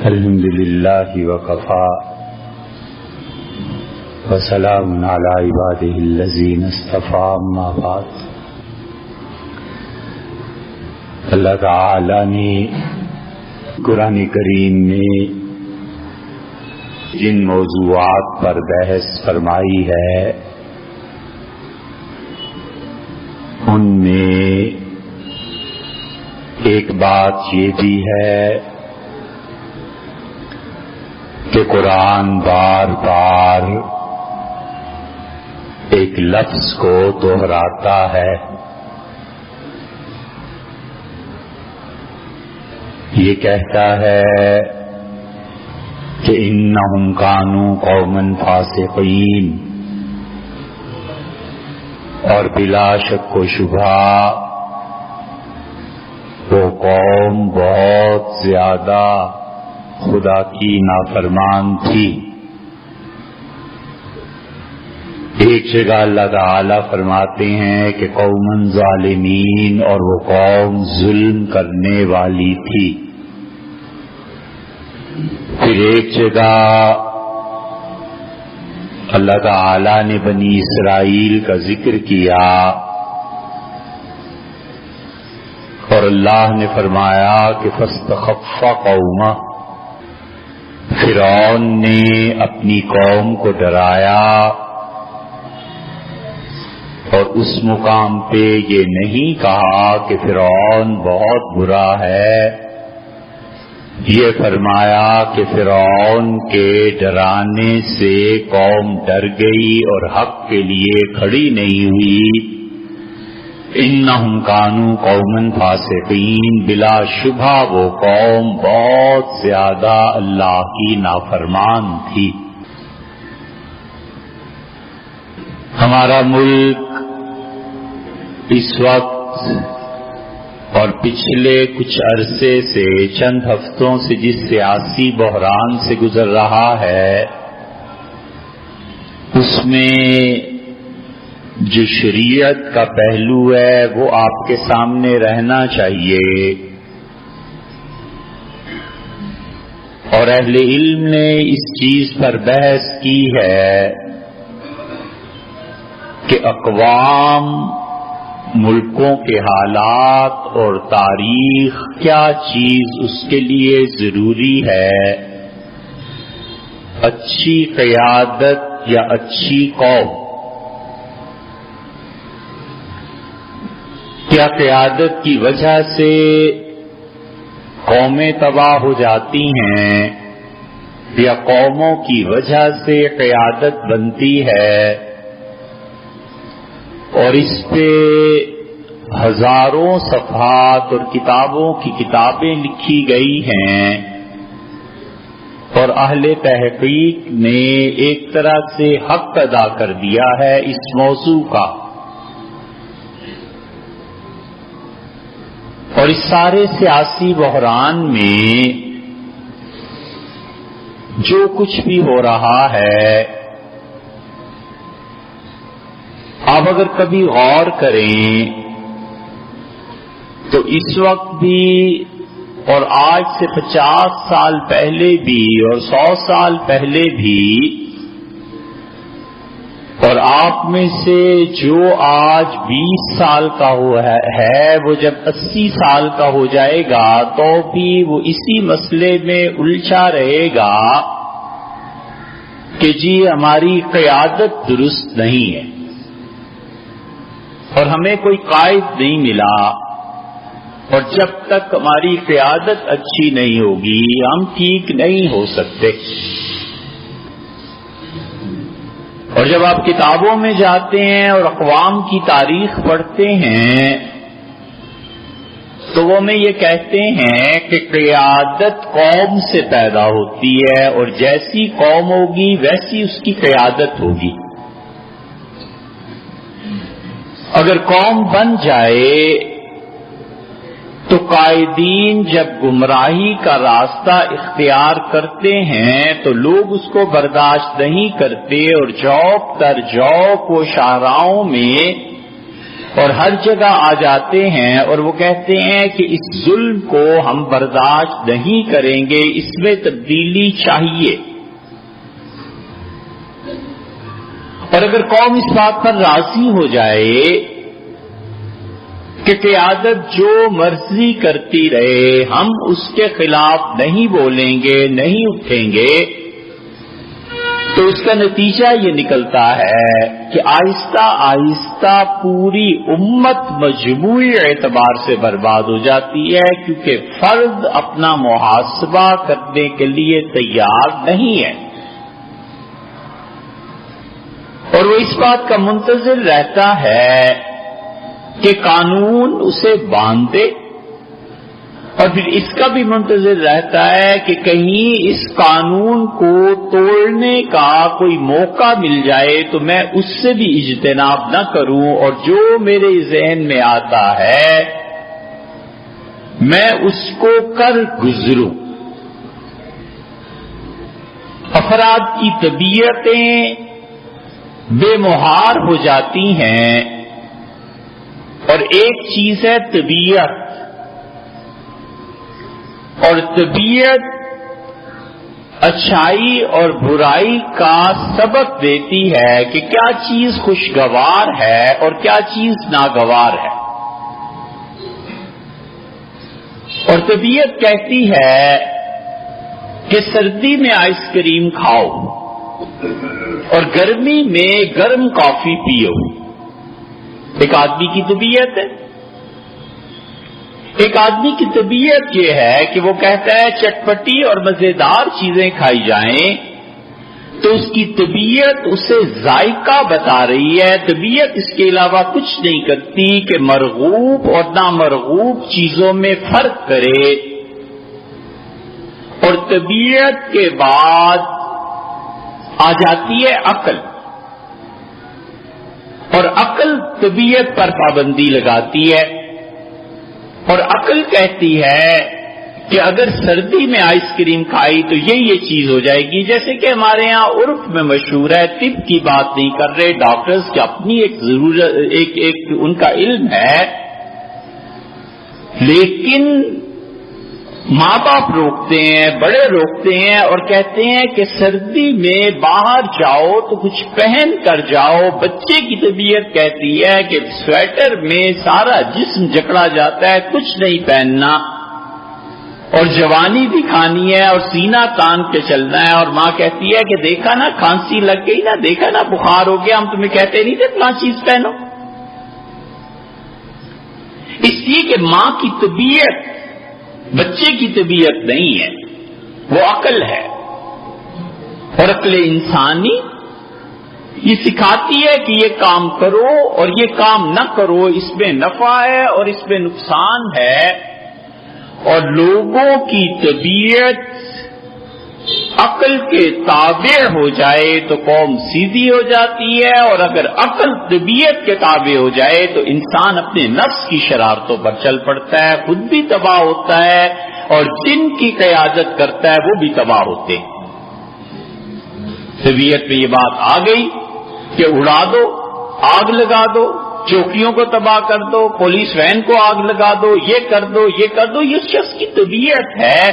الحمد للہ وکفا وسلام علی عبادہ الذین اصطفی اما بعد۔ اللہ تعالی نے قرآن کریم میں جن موضوعات پر بحث فرمائی ہے ان میں ایک بات یہ بھی ہے کہ قرآن بار بار ایک لفظ کو دہراتا ہے۔ یہ کہتا ہے کہ انہم کانوا قوما فاسقین، اور بلا شک و شبہ وہ قوم بہت زیادہ خدا کی نافرمان تھی۔ ایک جگہ اللہ تعالی فرماتے ہیں کہ قوم ظالمین، اور وہ قوم ظلم کرنے والی تھی۔ پھر ایک جگہ اللہ تعالی نے بنی اسرائیل کا ذکر کیا اور اللہ نے فرمایا کہ فاستخف قومہ، فرعون نے اپنی قوم کو ڈرایا، اور اس مقام پہ یہ نہیں کہا کہ فرعون بہت برا ہے، یہ فرمایا کہ فرعون کے ڈرانے سے قوم ڈر گئی اور حق کے لیے کھڑی نہیں ہوئی۔ انہم کانوا قوما فاسقین، بلا شبہ وہ قوم بہت زیادہ اللہ کی نافرمان تھی۔ ہمارا ملک اس وقت اور پچھلے کچھ عرصے سے، چند ہفتوں سے جس سیاسی بحران سے گزر رہا ہے، اس میں جو شریعت کا پہلو ہے وہ آپ کے سامنے رہنا چاہیے، اور اہل علم نے اس چیز پر بحث کی ہے کہ اقوام، ملکوں کے حالات اور تاریخ کیا چیز اس کے لیے ضروری ہے، اچھی قیادت یا اچھی قوم؟ کیا قیادت کی وجہ سے قومیں تباہ ہو جاتی ہیں، یا قوموں کی وجہ سے قیادت بنتی ہے؟ اور اس پہ ہزاروں صفحات اور کتابوں کی کتابیں لکھی گئی ہیں، اور اہل تحقیق نے ایک طرح سے حق ادا کر دیا ہے اس موضوع کا۔ اور اس سارے سیاسی بحران میں جو کچھ بھی ہو رہا ہے، آپ اگر کبھی غور کریں تو اس وقت بھی اور آج سے 50 سال پہلے بھی اور 100 سال پہلے بھی، اور آپ میں سے جو آج 20 سال کا ہوا ہے وہ جب 80 سال کا ہو جائے گا تو بھی وہ اسی مسئلے میں الجھا رہے گا کہ جی ہماری قیادت درست نہیں ہے، اور ہمیں کوئی قائد نہیں ملا، اور جب تک ہماری قیادت اچھی نہیں ہوگی ہم ٹھیک نہیں ہو سکتے۔ اور جب آپ کتابوں میں جاتے ہیں اور اقوام کی تاریخ پڑھتے ہیں تو وہ میں یہ کہتے ہیں کہ قیادت قوم سے پیدا ہوتی ہے، اور جیسی قوم ہوگی ویسی اس کی قیادت ہوگی۔ اگر قوم بن جائے تو قائدین جب گمراہی کا راستہ اختیار کرتے ہیں تو لوگ اس کو برداشت نہیں کرتے، اور جوق در جوق و شاہراہوں میں اور ہر جگہ آ جاتے ہیں اور وہ کہتے ہیں کہ اس ظلم کو ہم برداشت نہیں کریں گے، اس میں تبدیلی چاہیے۔ اور اگر قوم اس بات پر راضی ہو جائے کہ قیادت جو مرضی کرتی رہے، ہم اس کے خلاف نہیں بولیں گے، نہیں اٹھیں گے، تو اس کا نتیجہ یہ نکلتا ہے کہ آہستہ آہستہ پوری امت مجموعی اعتبار سے برباد ہو جاتی ہے، کیونکہ فرد اپنا محاسبہ کرنے کے لیے تیار نہیں ہے، اور وہ اس بات کا منتظر رہتا ہے کہ قانون اسے باندھ دے، اور پھر اس کا بھی منتظر رہتا ہے کہ کہیں اس قانون کو توڑنے کا کوئی موقع مل جائے تو میں اس سے بھی اجتناب نہ کروں، اور جو میرے ذہن میں آتا ہے میں اس کو کر گزروں۔ افراد کی طبیعتیں بے مہار ہو جاتی ہیں، اور ایک چیز ہے طبیعت، اور طبیعت اچھائی اور برائی کا سبق دیتی ہے کہ کیا چیز خوشگوار ہے اور کیا چیز ناگوار ہے، اور طبیعت کہتی ہے کہ سردی میں آئس کریم کھاؤ اور گرمی میں گرم کافی پیو۔ ایک آدمی کی طبیعت ہے، ایک آدمی کی طبیعت یہ ہے کہ وہ کہتا ہے چٹپٹی اور مزیدار چیزیں کھائی جائیں، تو اس کی طبیعت اسے ذائقہ بتا رہی ہے، طبیعت اس کے علاوہ کچھ نہیں کرتی کہ مرغوب اور نامرغوب چیزوں میں فرق کرے، اور طبیعت کے بعد آ جاتی ہے عقل، اور عقل طبیعت پر پابندی لگاتی ہے، اور عقل کہتی ہے کہ اگر سردی میں آئس کریم کھائی تو یہ چیز ہو جائے گی، جیسے کہ ہمارے ہاں عرف میں مشہور ہے، طب کی بات نہیں کر رہے، ڈاکٹرز کی اپنی ایک ضرورت، ایک ان کا علم ہے، لیکن ماں باپ روکتے ہیں، بڑے روکتے ہیں اور کہتے ہیں کہ سردی میں باہر جاؤ تو کچھ پہن کر جاؤ۔ بچے کی طبیعت کہتی ہے کہ سویٹر میں سارا جسم جکڑا جاتا ہے، کچھ نہیں پہننا، اور جوانی دکھانی ہے اور سینہ تان کے چلنا ہے، اور ماں کہتی ہے کہ دیکھا نا کھانسی لگ گئی نا، دیکھا نا بخار ہو گیا، ہم تمہیں کہتے نہیں تھے فلاں چیز پہنو۔ اس لیے کہ ماں کی طبیعت بچے کی طبیعت نہیں ہے، وہ عقل ہے، اور عقل انسانی یہ سکھاتی ہے کہ یہ کام کرو اور یہ کام نہ کرو، اس میں نفع ہے اور اس میں نقصان ہے، اور لوگوں کی طبیعت عقل کے تابع ہو جائے تو قوم سیدھی ہو جاتی ہے، اور اگر عقل طبیعت کے تابع ہو جائے تو انسان اپنے نفس کی شرارتوں پر چل پڑتا ہے، خود بھی تباہ ہوتا ہے، اور جن کی قیادت کرتا ہے وہ بھی تباہ ہوتے ہیں۔ طبیعت میں یہ بات آ گئی کہ اڑا دو، آگ لگا دو، چوکیوں کو تباہ کر دو، پولیس وین کو آگ لگا دو، یہ کر دو، یہ کر دو، یہ شخص کی طبیعت ہے۔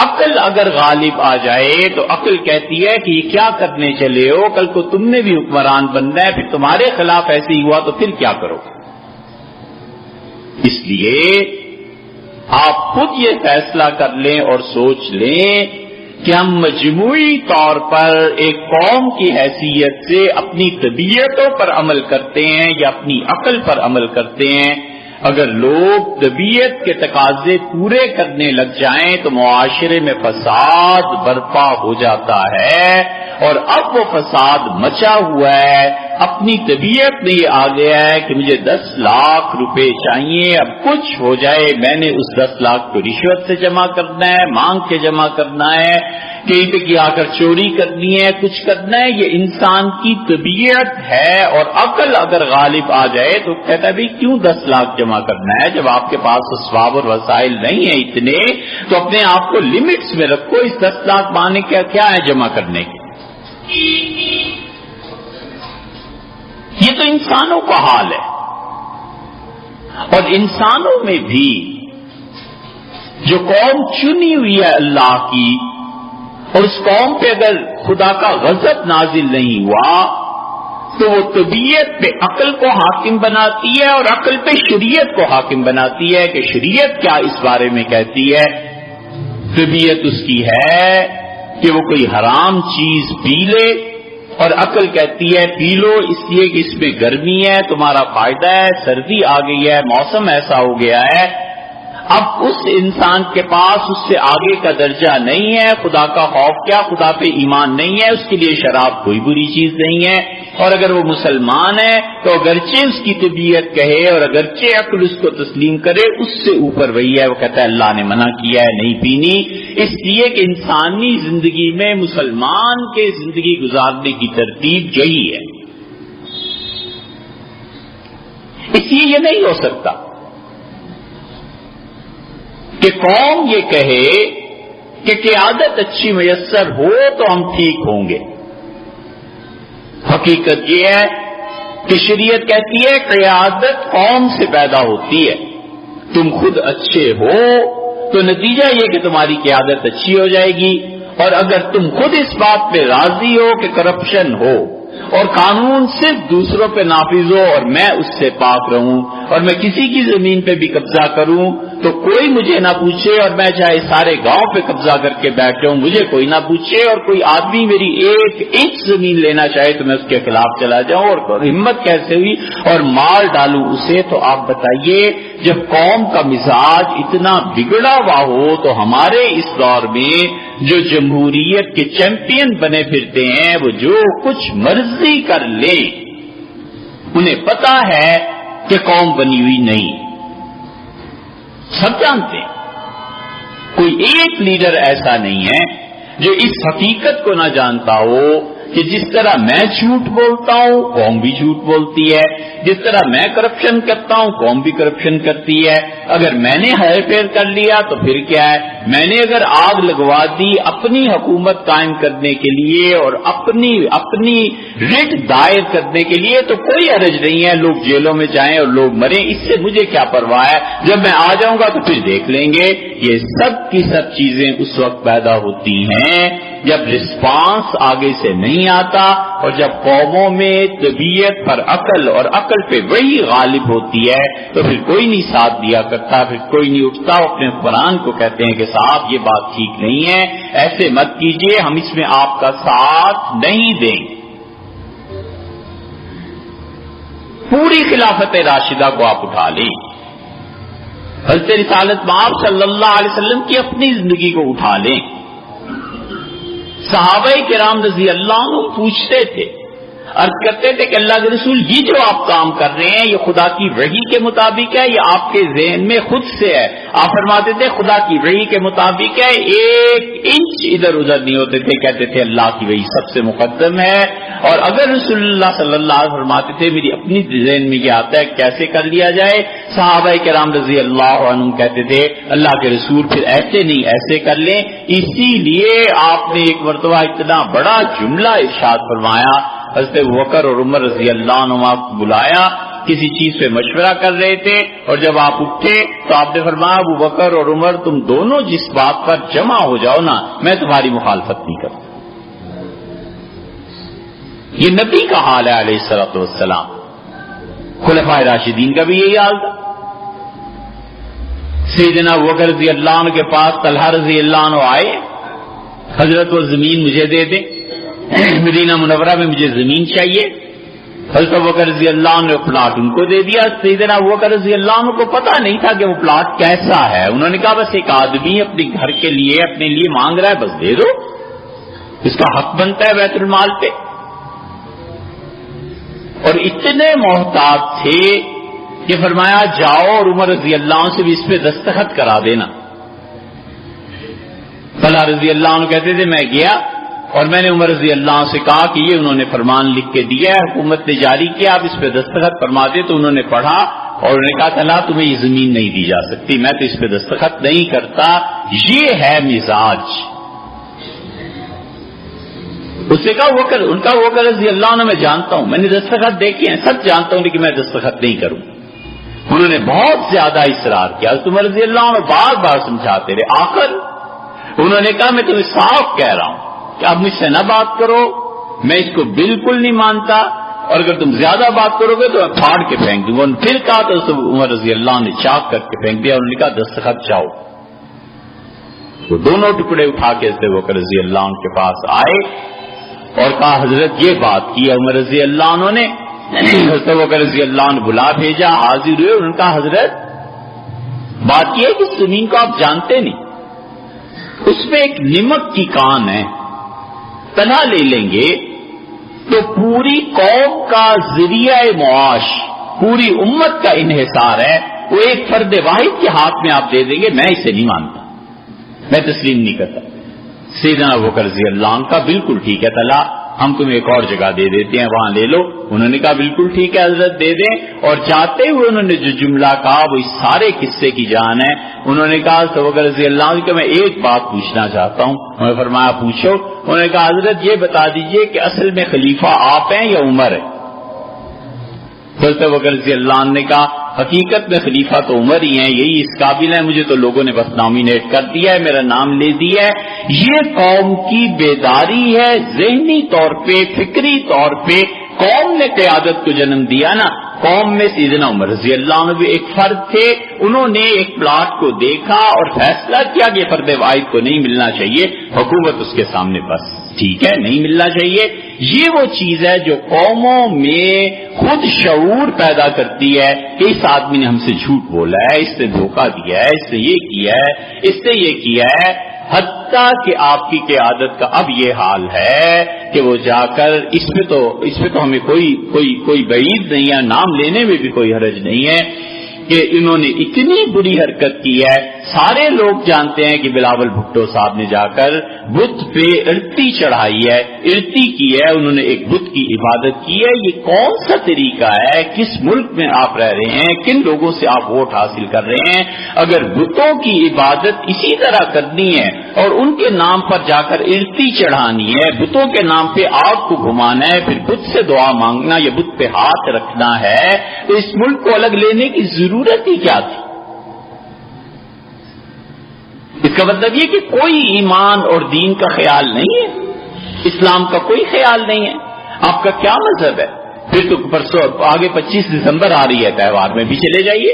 عقل اگر غالب آ جائے تو عقل کہتی ہے کہ یہ کیا کرنے چلے ہو، کل کو تم نے بھی حکمران بننا ہے، پھر تمہارے خلاف ایسے ہی ہوا تو پھر کیا کرو۔ اس لیے آپ خود یہ فیصلہ کر لیں اور سوچ لیں کہ ہم مجموعی طور پر ایک قوم کی حیثیت سے اپنی طبیعتوں پر عمل کرتے ہیں یا اپنی عقل پر عمل کرتے ہیں۔ اگر لوگ طبیعت کے تقاضے پورے کرنے لگ جائیں تو معاشرے میں فساد برپا ہو جاتا ہے، اور اب وہ فساد مچا ہوا ہے، اپنی طبیعت میں یہ آ گیا ہے کہ مجھے 10 لاکھ روپے چاہیے، اب کچھ ہو جائے میں نے اس 10 لاکھ کو رشوت سے جمع کرنا ہے، مانگ کے جمع کرنا ہے، کہیں پہ آ کر چوری کرنی ہے، کچھ کرنا ہے۔ یہ انسان کی طبیعت ہے، اور عقل اگر غالب آ جائے تو کہتا ہے بھائی کیوں 10 لاکھ جمع کرنا ہے، جب آپ کے پاس اسباب اور وسائل نہیں ہیں اتنے تو اپنے آپ کو لمٹس میں رکھو، اس 10 لاکھ مانے کیا ہے جمع کرنے کے۔ یہ تو انسانوں کا حال ہے، اور انسانوں میں بھی جو قوم چنی ہوئی ہے اللہ کی، اور اس قوم پہ اگر خدا کا غضب نازل نہیں ہوا تو وہ طبیعت پہ عقل کو حاکم بناتی ہے اور عقل پہ شریعت کو حاکم بناتی ہے کہ شریعت کیا اس بارے میں کہتی ہے۔ طبیعت اس کی ہے کہ وہ کوئی حرام چیز پی لے، اور عقل کہتی ہے پی لو اس لیے کہ اس میں گرمی ہے، تمہارا فائدہ ہے، سردی آ گئی ہے، موسم ایسا ہو گیا ہے۔ اب اس انسان کے پاس اس سے آگے کا درجہ نہیں ہے، خدا کا خوف کیا، خدا پہ ایمان نہیں ہے، اس کے لیے شراب کوئی بری چیز نہیں ہے۔ اور اگر وہ مسلمان ہے تو اگرچہ اس کی طبیعت کہے اور اگرچہ عقل اس کو تسلیم کرے، اس سے اوپر وہی ہے، وہ کہتا ہے اللہ نے منع کیا ہے نہیں پینی، اس لیے کہ انسانی زندگی میں مسلمان کے زندگی گزارنے کی ترتیب یہی ہے۔ اس لیے یہ نہیں ہو سکتا کہ قوم یہ کہے کہ قیادت اچھی میسر ہو تو ہم ٹھیک ہوں گے۔ حقیقت یہ ہے کہ شریعت کہتی ہے قیادت قوم سے پیدا ہوتی ہے، تم خود اچھے ہو تو نتیجہ یہ کہ تمہاری قیادت اچھی ہو جائے گی، اور اگر تم خود اس بات پہ راضی ہو کہ کرپشن ہو اور قانون صرف دوسروں پہ نافذ ہو اور میں اس سے پاک رہوں اور میں کسی کی زمین پہ بھی قبضہ کروں تو کوئی مجھے نہ پوچھے، اور میں چاہے سارے گاؤں پہ قبضہ کر کے بیٹھ جاؤں مجھے کوئی نہ پوچھے، اور کوئی آدمی میری 1 انچ زمین لینا چاہے تو میں اس کے خلاف چلا جاؤں، اور ہمت کیسے ہوئی اور مار ڈالوں اسے۔ تو آپ بتائیے جب قوم کا مزاج اتنا بگڑا ہوا ہو تو ہمارے اس دور میں جو جمہوریت کے چیمپئن بنے پھرتے ہیں وہ جو کچھ مرضی کر لیں، انہیں پتا ہے کہ قوم بنی ہوئی نہیں، سب جانتے ہیں۔ کوئی ایک لیڈر ایسا نہیں ہے جو اس حقیقت کو نہ جانتا ہو کہ جس طرح میں جھوٹ بولتا ہوں قوم بھی جھوٹ بولتی ہے، جس طرح میں کرپشن کرتا ہوں قوم بھی کرپشن کرتی ہے۔ اگر میں نے ہیر پھیر کر لیا تو پھر کیا ہے، میں نے اگر آگ لگوا دی اپنی حکومت قائم کرنے کے لیے اور اپنی رٹ دائر کرنے کے لیے تو کوئی حرج نہیں ہے، لوگ جیلوں میں جائیں اور لوگ مریں، اس سے مجھے کیا پرواہ ہے، جب میں آ جاؤں گا تو پھر دیکھ لیں گے۔ یہ سب کی سب چیزیں اس وقت پیدا ہوتی ہیں جب رسپانس آگے سے نہیں آتا، اور جب قوموں میں طبیعت پر عقل اور عقل پہ وہی غالب ہوتی ہے تو پھر کوئی نہیں ساتھ دیا کرتا، پھر کوئی نہیں اٹھتا، اپنے قرآن کو کہتے ہیں کہ صاحب یہ بات ٹھیک نہیں ہے، ایسے مت کیجئے، ہم اس میں آپ کا ساتھ نہیں دیں گے۔ پوری خلافت راشدہ کو آپ اٹھا لیں، حضرت رسالت مآب صلی اللہ علیہ وسلم کی اپنی زندگی کو اٹھا لیں۔ صحابہ کرام رضی اللہ عنہ پوچھتے تھے، عرض کرتے تھے کہ اللہ کے رسول یہ جو آپ کام کر رہے ہیں یہ خدا کی وحی کے مطابق ہے یا آپ کے ذہن میں خود سے ہے؟ آپ فرماتے تھے خدا کی وحی کے مطابق ہے، 1 انچ ادھر ادھر نہیں ہوتے تھے، کہتے تھے اللہ کی وحی سب سے مقدم ہے۔ اور اگر رسول اللہ صلی اللہ علیہ وسلم فرماتے تھے میری اپنی ذہن میں یہ آتا ہے کیسے کر لیا جائے، صحابہ کرام رضی اللہ عنہم کہتے تھے اللہ کے رسول پھر ایسے نہیں ایسے کر لیں۔ اسی لیے آپ نے ایک مرتبہ اتنا بڑا جملہ ارشاد فرمایا، حضرت ابوبکر اور عمر رضی اللہ عنہما کو بلایا، کسی چیز پہ مشورہ کر رہے تھے، اور جب آپ اٹھے تو آپ نے فرمایا ابوبکر اور عمر تم دونوں جس بات پر جمع ہو جاؤ نا میں تمہاری مخالفت نہیں کرتا۔ یہ نبی کا حال ہے علیہ الصلوۃ والسلام۔ خلفائے راشدین کا بھی یہی حال تھا۔ سیدنا ابوبکر رضی اللہ عنہ کے پاس طلحہ رضی اللہ عنہ آئے، حضرت وہ زمین مجھے دے دیں، مدینہ منورہ میں مجھے زمین چاہیے۔ حضرت ابوبکر رضی اللہ عنہ نے پلاٹ ان کو دے دیا۔ سیدنا ابوبکر رضی اللہ عنہ کو پتہ نہیں تھا کہ وہ پلاٹ کیسا ہے، انہوں نے کہا بس ایک آدمی اپنے گھر کے لیے اپنے لیے مانگ رہا ہے، بس دے دو، اس کا حق بنتا ہے بیت المال پہ۔ اور اتنے محتاط تھے کہ فرمایا جاؤ اور عمر رضی اللہ عنہ سے بھی اس پہ دستخط کرا دینا۔ طلحہ رضی اللہ عنہ کہتے تھے میں گیا اور میں نے عمر رضی اللہ عنہ سے کہا کہ یہ انہوں نے فرمان لکھ کے دیا ہے، حکومت نے جاری کیا، آپ اس پہ دستخط فرما دیں۔ تو انہوں نے پڑھا اور انہوں نے کہا طلحہ تمہیں یہ زمین نہیں دی جا سکتی، میں تو اس پہ دستخط نہیں کرتا، یہ ہے مزاج۔ اس نے کہا ان کا رضی اللہ عنہ میں جانتا ہوں، میں نے دستخط دیکھے ہیں، سب جانتا ہوں لیکن میں دستخط نہیں کروں۔ انہوں نے بہت زیادہ اصرار کیا. حضرت عمر رضی اللہ عنہ بار بار سمجھاتے رہے. آخر انہوں نے کہا میں تمہیں صاف کہہ رہا ہوں کہ اب مجھ سے نہ بات کرو, میں اس کو بالکل نہیں مانتا, اور اگر تم زیادہ بات کرو گے تو میں پھاڑ کے پھینک دوں گا. پھر کہا تو عمر رضی اللہ عنہ نے چاک کر کے پھینک دیا. انہوں نے کہا دستخط چاہو. وہ دونوں ٹکڑے اٹھا کے حضرت ابوبکر رضی اللہ عنہ کے پاس آئے اور کہا حضرت یہ بات کی. عمر رضی اللہ عنہ نے حضرت ابوبکر رضی اللہ عنہ بلا بھیجا, حاضر ہوئے. انہوں نے کہا حضرت بات یہ ہے کہ اس زمین کو آپ جانتے نہیں, اس میں ایک نمک کی کان ہے, تنہا لے لیں گے تو پوری قوم کا ذریعہ معاش, پوری امت کا انحصار ہے, وہ ایک فرد واحد کے ہاتھ میں آپ دے دیں گے. میں اسے نہیں مانتا, میں تسلیم نہیں کرتا. سیدنا ابوبکر رضی اللہ عنہ کا بالکل ٹھیک ہے, تلا ہم تمہیں ایک اور جگہ دے دیتے ہیں, وہاں لے لو. انہوں نے کہا بالکل ٹھیک ہے حضرت دے دیں. اور جاتے ہوئے انہوں نے جو جملہ کہا وہ اس سارے قصے کی جان ہے. انہوں نے کہا ابوبکر رضی اللہ عنہ کہ میں ایک بات پوچھنا چاہتا ہوں. انہوں نے فرمایا پوچھو. انہوں نے کہا حضرت یہ بتا دیجئے کہ اصل میں خلیفہ آپ ہیں یا عمر ہے؟ حضرت ابوبکر رضی اللہ عنہ نے کہا حقیقت میں خلیفہ تو عمر ہی ہیں, یہی اس قابل ہے, مجھے تو لوگوں نے بس نامینیٹ کر دیا ہے, میرا نام لے دیا ہے. یہ قوم کی بیداری ہے, ذہنی طور پہ, فکری طور پہ قوم نے قیادت کو جنم دیا نا. قوم میں سیدنا عمر رضی اللہ عنہ بھی ایک فرد تھے. انہوں نے ایک پلاٹ کو دیکھا اور فیصلہ کیا کہ فرد واحد کو نہیں ملنا چاہیے, حکومت اس کے سامنے بس ٹھیک ہے نہیں ملنا چاہیے. یہ وہ چیز ہے جو قوموں میں خود شعور پیدا کرتی ہے کہ اس آدمی نے ہم سے جھوٹ بولا ہے, اس سے دھوکہ دیا ہے, اس سے یہ کیا ہے, اس سے یہ کیا ہے. حتیٰ کہ آپ کی قیادت کا اب یہ حال ہے کہ وہ جا کر اس پہ تو ہمیں کوئی بعید نہیں ہے, نام لینے میں بھی کوئی حرج نہیں ہے کہ انہوں نے اتنی بری حرکت کی ہے. سارے لوگ جانتے ہیں کہ بلاول بھٹو صاحب نے جا کر بت پہ ارتی چڑھائی ہے, ارتی کی ہے, انہوں نے ایک بت کی عبادت کی ہے. یہ کون سا طریقہ ہے؟ کس ملک میں آپ رہ رہے ہیں؟ کن لوگوں سے آپ ووٹ حاصل کر رہے ہیں؟ اگر بتوں کی عبادت اسی طرح کرنی ہے اور ان کے نام پر جا کر ارتی چڑھانی ہے, بتوں کے نام پہ آگ کو گھمانا ہے, پھر بت سے دعا مانگنا یا بت پہ ہاتھ رکھنا ہے, تو اس ملک کو الگ لینے کی ضرورت ہی کیا تھی؟ اس کا مطلب یہ کہ کوئی ایمان اور دین کا خیال نہیں ہے, اسلام کا کوئی خیال نہیں ہے. آپ کا کیا مذہب ہے؟ پھر تو پرسوں آگے 25 دسمبر آ رہی ہے, تہوار میں بھی چلے جائیے,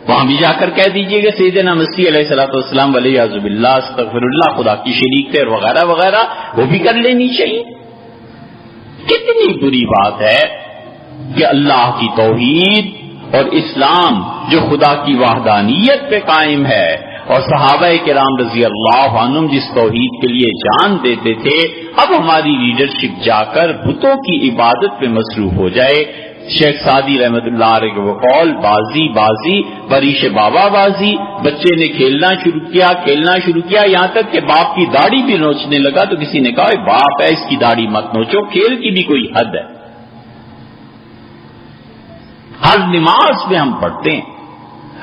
وہاں بھی جا کر کہہ دیجئے کہ سیدنا مسیح علیہ الصلوۃ والسلام ولیعذ باللہ استغفر اللہ خدا کی شریک تھے اور وغیرہ وغیرہ, وہ بھی کر لینی چاہیے. کتنی بری بات ہے کہ اللہ کی توحید اور اسلام جو خدا کی وحدانیت پہ قائم ہے اور صحابہ کرام رضی اللہ عنہم جس توحید کے لیے جان دیتے تھے, اب ہماری لیڈرشپ جا کر بتوں کی عبادت پہ مصروف ہو جائے. شیخ سعدی رحمت اللہ علیہ وہ قول بازی بازی پریش بابا بازی, بچے نے کھیلنا شروع کیا یہاں تک کہ باپ کی داڑھی بھی نوچنے لگا. تو کسی نے کہا باپ ہے اس کی داڑھی مت نوچو, کھیل کی بھی کوئی حد ہے. ہر نماز میں ہم پڑھتے ہیں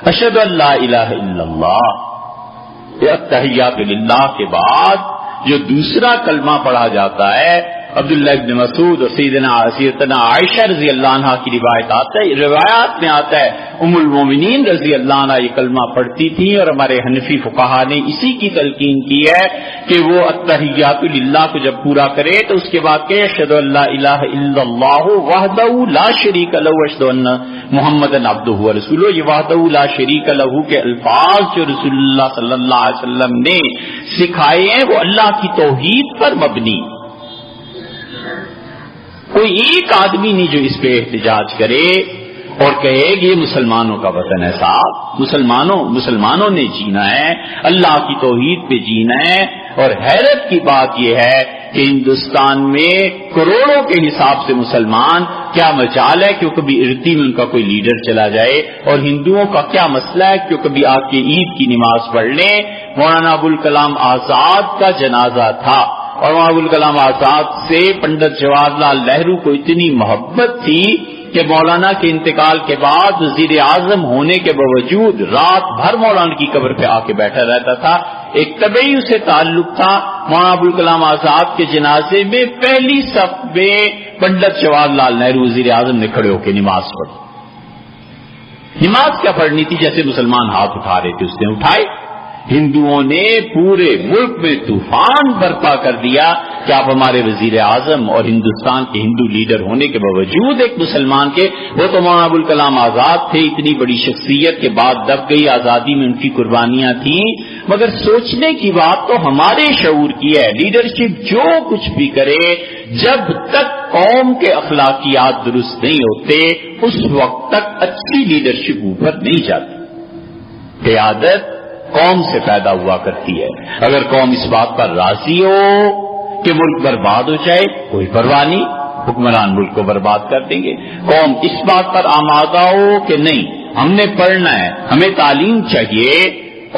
اشہد ان لا الہ الا اللہ, التحیات للہ کے بعد جو دوسرا کلمہ پڑھا جاتا ہے, عبداللہ ابن مسعود اور سیدنا عائشہ رضی اللہ عنہ کی روایات میں آتا ہے ام المومنین رضی اللہ عنہ یہ کلمہ پڑھتی تھی, اور ہمارے حنفی فقہا نے اسی کی تلقین کی ہے کہ وہ التحیات للہ کو جب پورا کرے تو اس کے بعد کہ اشہد ان لا الہ الا اللہ وحدہ لا شریک لہ واشہد ان محمدًا عبدہ ورسولہ. یہ وحدہ لا شریک لہ کے الفاظ جو رسول اللہ صلی اللہ علیہ وسلم نے سکھائے ہیں وہ اللہ کی توحید پر مبنی. کوئی ایک آدمی نہیں جو اس پہ احتجاج کرے اور کہے کہ یہ مسلمانوں کا وطن ہے. صاحب مسلمانوں نے جینا ہے, اللہ کی توحید پہ جینا ہے. اور حیرت کی بات یہ ہے کہ ہندوستان میں کروڑوں کے حساب سے مسلمان, کیا مجال ہے کہ کبھی ارتی میں ان کا کوئی لیڈر چلا جائے, اور ہندوؤں کا کیا مسئلہ ہے کہ کبھی آ کے عید کی نماز پڑھ لیں. مولانا ابوالکلام آزاد کا جنازہ تھا اور مولانا ابوالکلام آزاد سے پنڈت جواہر لال نہرو کو اتنی محبت تھی کہ مولانا کے انتقال کے بعد وزیر اعظم ہونے کے باوجود رات بھر مولانا کی قبر پہ آ کے بیٹھا رہتا تھا. ایک طبعی اسے تعلق تھا. مولانا ابوالکلام آزاد کے جنازے میں پہلی صف میں پنڈت جواہر لال نہرو وزیر اعظم نے کھڑے ہو کے نماز پڑھی. نماز کیا پڑھنی تھی؟ جیسے مسلمان ہاتھ اٹھا رہے تھے اس نے اٹھائے. ہندوؤں نے پورے ملک میں طوفان برپا کر دیا کہ آپ ہمارے وزیر اعظم اور ہندوستان کے ہندو لیڈر ہونے کے باوجود ایک مسلمان کے، وہ تو مولانا ابوالکلام آزاد تھے، اتنی بڑی شخصیت کے بعد دب گئی، آزادی میں ان کی قربانیاں تھیں، مگر سوچنے کی بات تو ہمارے شعور کی ہے. لیڈرشپ جو کچھ بھی کرے، جب تک قوم کے اخلاقیات درست نہیں ہوتے اس وقت تک اچھی لیڈرشپ اوپر نہیں جاتی. قیادت قوم سے پیدا ہوا کرتی ہے. اگر قوم اس بات پر راضی ہو کہ ملک برباد ہو جائے، کوئی پرواہ نہیں، حکمران ملک کو برباد کر دیں گے. قوم اس بات پر آمادہ ہو کہ نہیں، ہم نے پڑھنا ہے، ہمیں تعلیم چاہیے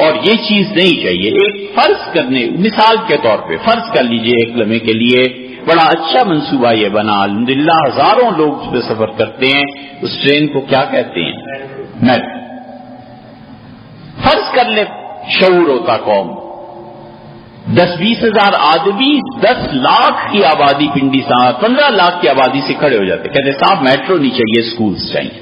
اور یہ چیز نہیں چاہیے. ایک فرض کرنے، مثال کے طور پہ فرض کر لیجئے ایک لمحے کے لیے، بڑا اچھا منصوبہ یہ بنا، الحمدللہ ہزاروں لوگ اس پہ سفر کرتے ہیں. اس ٹرین کو کیا کہتے ہیں؟ میٹرو. فرض کر لے شعور ہوتا قوم، 10-20 ہزار آدمی 10 لاکھ کی آبادی پنڈی صاحب 15 لاکھ کی آبادی سے کھڑے ہو جاتے، کہتے صاحب میٹرو نہیں چاہیے، سکولز چاہیے،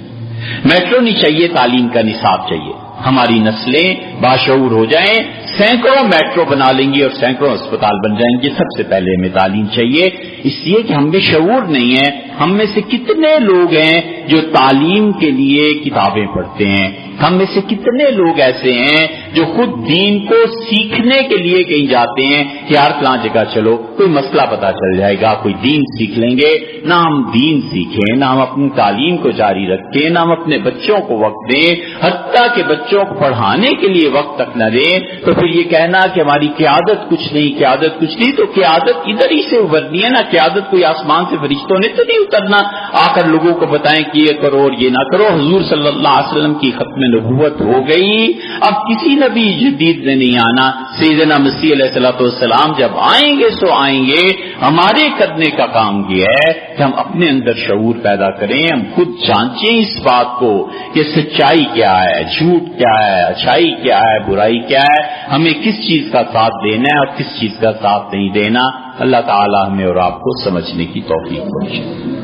میٹرو نہیں چاہیے، تعلیم کا نصاب چاہیے. ہماری نسلیں باشعور ہو جائیں، سینکڑوں میٹرو بنا لیں گی اور سینکڑوں اسپتال بن جائیں گے. سب سے پہلے ہمیں تعلیم چاہیے، اس لیے کہ ہم میں شعور نہیں ہے. ہم میں سے کتنے لوگ ہیں جو تعلیم کے لیے کتابیں پڑھتے ہیں؟ ہم میں سے کتنے لوگ ایسے ہیں جو خود دین کو سیکھنے کے لیے کہیں جاتے ہیں کہ یار فلاں جگہ چلو، کوئی مسئلہ پتا چل جائے گا، کوئی دین سیکھ لیں گے. نہ ہم دین سیکھیں، نہ ہم اپنی تعلیم کو جاری رکھیں، نہ ہم اپنے بچوں کو وقت دیں، حتیٰ کہ بچوں کو پڑھانے کے لیے وقت تک نہ دیں. تو پھر یہ کہنا کہ ہماری قیادت کچھ نہیں، قیادت کچھ نہیں، تو قیادت ادھر ہی سے ابھرنی ہے نا. قیادت کوئی آسمان سے فرشتوں نے تو نہیں اترنا آ کر لوگوں کو بتائیں کہ یہ کرو اور یہ نہ کرو. حضور صلی اللہ علیہ وسلم کی ختم نبوت ہو گئی، اب کسی نبی جدید نے نہیں آنا. سیدنا مسیح علیہ الصلوۃ والسلام جب آئیں گے سو آئیں گے. ہمارے کرنے کا کام یہ ہے کہ ہم اپنے اندر شعور پیدا کریں، ہم خود جانچیں اس بات کو کہ سچائی کیا ہے، جھوٹ کیا ہے، اچھائی کیا ہے، برائی کیا ہے، ہمیں کس چیز کا ساتھ دینا ہے اور کس چیز کا ساتھ نہیں دینا. اللہ تعالی ہمیں اور آپ کو سمجھنے کی توفیق بخشے.